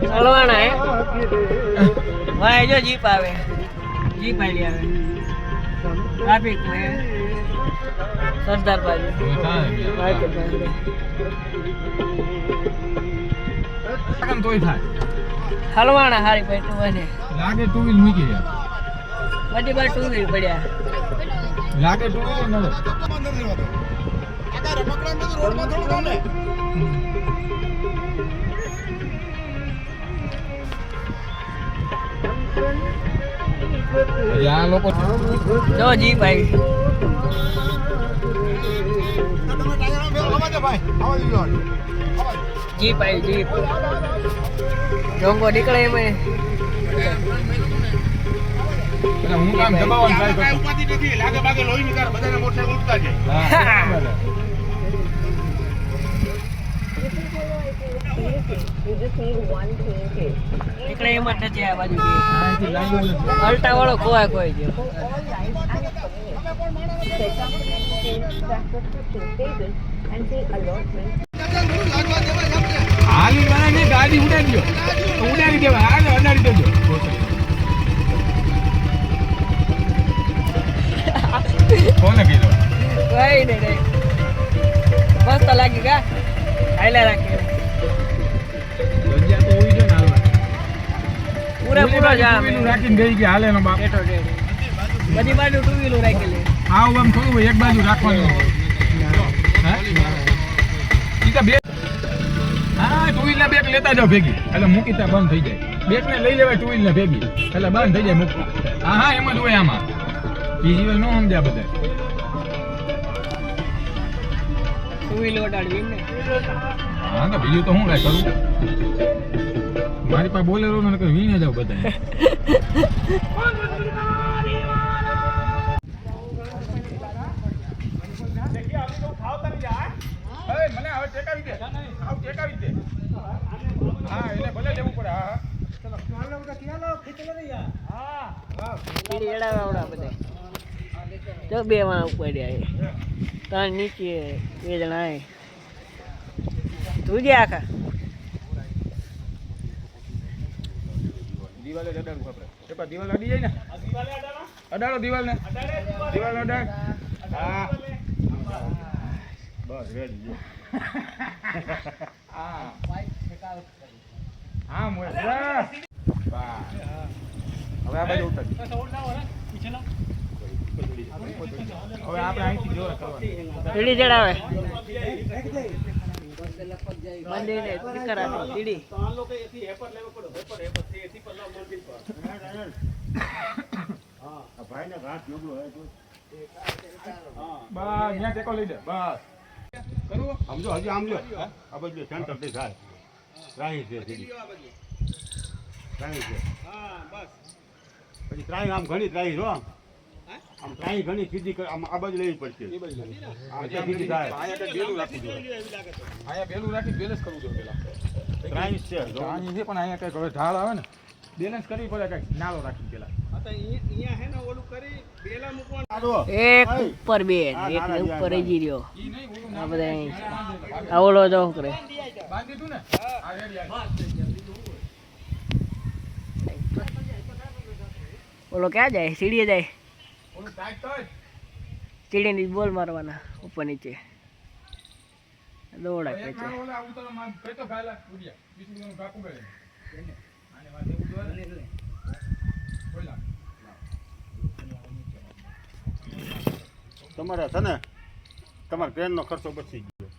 चलवाना है वहाँ जो जीप आवे जीप आली आवे ट्रैफिक में सरदार बाजू हलवाना हारी भाई टू बने लागे टू व्हील मूकी रे बड़ी बार टू व्हील पड़या लागे टू व्हील न આકા રમકડા ને રોડ માં થોડું કામ ને યા લોકો જો જીપ આવી તમે ટાયર માં આવા દે ભાઈ આવા દીજો जीप आई जीप डोंगो निकले में હું કામ દબાવવાનું ટ્રાય કરતો ઉપાધી નથી લાગે ભાગે લોહી નીકળ બધાને મોટરસાઇકલ ઉઠતા છે निकले में टचे आ बाजू अल्टा वालो कोई कोई जो હાલી વાળા ને ગાડી ઉડાડી દો ઉડાડી દેવા હાલ અડાડી દેજો કોને કીધું कोई नहीं मस्त लगेगा आइला रखे જગ્યા તો હોવી જોઈએ ને હાલવા पूरा पूरा जा ટુ રાખીને ગઈ કે હાલે નો બાપ બેઠો છે બધી બાજુ ટુ વ્હીલર રાખેલી આવ આમ થોડું એક બાજુ રાખવાનું હા ઈ તો બે હા ટુ વ્હીલર બેક લેતા જાવ ભેગી એટલે મૂકીતા બંધ થઈ જાય બેક ને લઈ લેવાય ટુ વ્હીલર ભેગી એટલે બંધ થઈ જાય મૂકવા હા હા એમ જ હોય આમાં ઈ જીવન નો સમજ્યા બધા ટુ વ્હીલર ઉડાડવી ને હા તો બીજું તો હું કાંઈ કરું મારી પાસે બોલેરો ને કઈ વીણે જાવ બધા મને હવે ટેકાવી દે આવ ટેકાવી દે હા એને ભલે લેવું પડે હા ચલો ચાલો ઉડા ચાલો ખીચલો ને યાર હા વાહ ઈડી એડાવાવડા બધા જો બે માં ઉપર આય ત્રણ નીચે બે જણા આય તું જે આખા દિવાલે અડાડવું આપણે એપા દિવાલ અડી જાય ને દિવાલે અડાડો દિવાલ ને દિવાલ અડાડ હા બસ રેડી હા હા મોય વાહ હવે આ બાજુ ઉતર હવે આપણે અહીંથી જોર કરવાનું ઈડી ચડાવે મંદિર ને કરાતો ઈડી ત્રણ લોકો એથી હેપર લેવો પડો હેપર થી એથી પર લાવ મંદિર પર હા આ ભાઈને ઘાટ જોગલો હે તો બસ ત્યાં ટેકો લઈ દે બસ કરું સમજો હજી આમ લ્યો આ બધું સેન્ટર થી થાય રાહી છે સીધી રાહી છે હા બસ પછી ત્રાહી આમ ઘણી ત્રાહી જો આમ ત્રાહી ઘણી સીધી આમ આ બાજુ લેવી પડશે આ સીધી થાય અહીંયા બેલું રાખી દો અહીંયા બેલું રાખી બેલેન્સ કરવું જોઈએ પેલા ત્રાહી છે જો અહીં છે પણ અહીંયા કઈક હવે ઢાળ આવે ને બેલેન્સ કરવી પડે કઈક નાળો રાખી પેલા અહીંયા હે ને ઓલું કરી બેલા મૂકવાનું એક ઉપર બે એક ને ઉપર જ રહ્યો ઈ નહીં ઓલું આ બધા આવડો જો કરે બાંધી દીધું ને આ રેડી ઓલો ક્યાં જાય સીડીએ જાય ઓલું ટાઈટ તો સીડીની બોલ મારવાના ઉપર નીચે દોડા એક ખેંચે નાળો ઓલા ઉતરો માં કઈ તો ગાયલા ઉડ્યા બીજું નું કાપું ગળે આને વાતે ઉડવા ને બોલા તમારે છે ને તમારા ટ્રેનનો ખર્ચો બચી ગયો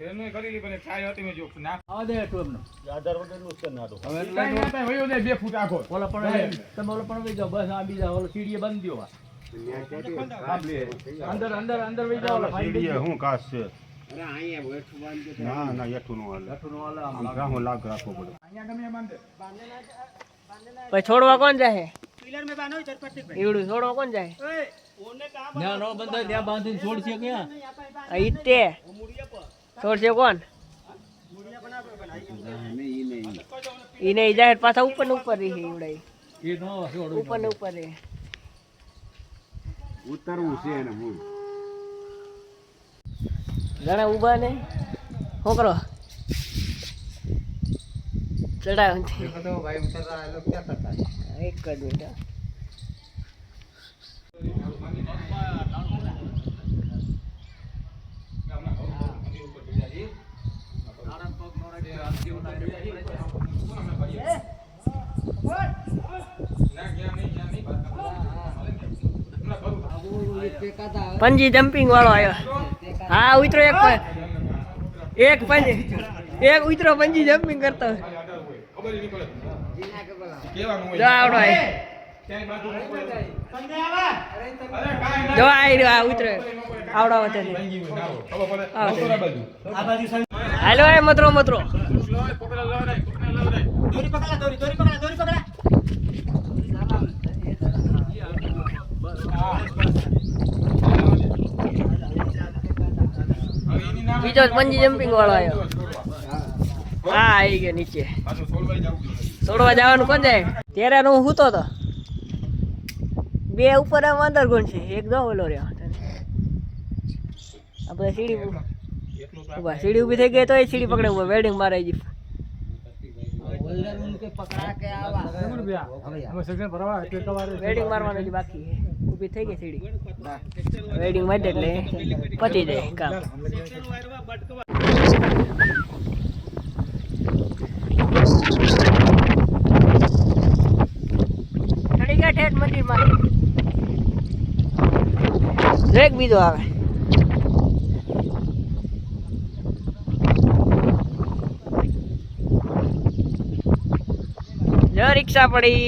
એનું કરી લી પણ ચાય હતી મેં જો ના આવા દે ટોબનો 1000 વગરનું છે ના તો હવે કાઈ ના થાય વયો જાય 2 ફૂટ આખો ઓલા પણ તમે ઓલો પણ વઈ જાઓ બસ આ બીજા ઓલો સીડીએ બંધ દ્યો અંદર અંદર અંદર વઈ જાઓ ઓલા સીડીએ હું કાસ છે ના ના હેઠું નો હાલે આમ રાહો લાગ રાખવો પડે અહીંયા ગમે બાંધે પછી છોડવા કોણ જાય પિલર મે બાંધો ચરપટ ઈવડું છોડવા કોણ જાય ના નો બંધ ત્યાં બાંધીને છોડશે ક્યાં આ ઈતે છોડશે કોણ ઈ નહીં જાય પાછા ઉપર ને ઉપર રહી ઈવડાઈ એ નો છોડું ઉપર ને ઉપર રહે ઉતરવું છે ને હું જણા ઊભા ને શું કરો ચડાવ એક જ મિનિટ હા. પંજી જમ્પિંગ વાળો આવ્યો હા ઉતરો એક ઉતરો પંજી જમ્પિંગ કરતો જો આવડો જો આવી રહ્યો આ ઉતરો આવડો વચ્ચે હાલો એ મતરો બીજો પંજી જમ્પિંગ વાળો આવ્યો હા આવી ગયો નીચે છોડવા જવાનું કોણ જાય ત્યારે હું સૂતો હતો બે ઉપર આમ અંદર કોણ છે એક દો ઓલો રહ્યો આપણે સીડી ઉભા સીડી ઊભી થઈ ગઈ તો એ સીડી પકડે ઉભા વેલ્ડિંગ મારે જી વેલ્ડિંગ મારવાનું હજી બાકી છે ઊભી થઈ ગઈ સીડી વેલ્ડિંગ મારી દે એટલે પતી જાય કામ ચડી ગયા ઠેઠ મંદિરમાં એક બીજો આવે જો રિક્ષા પડી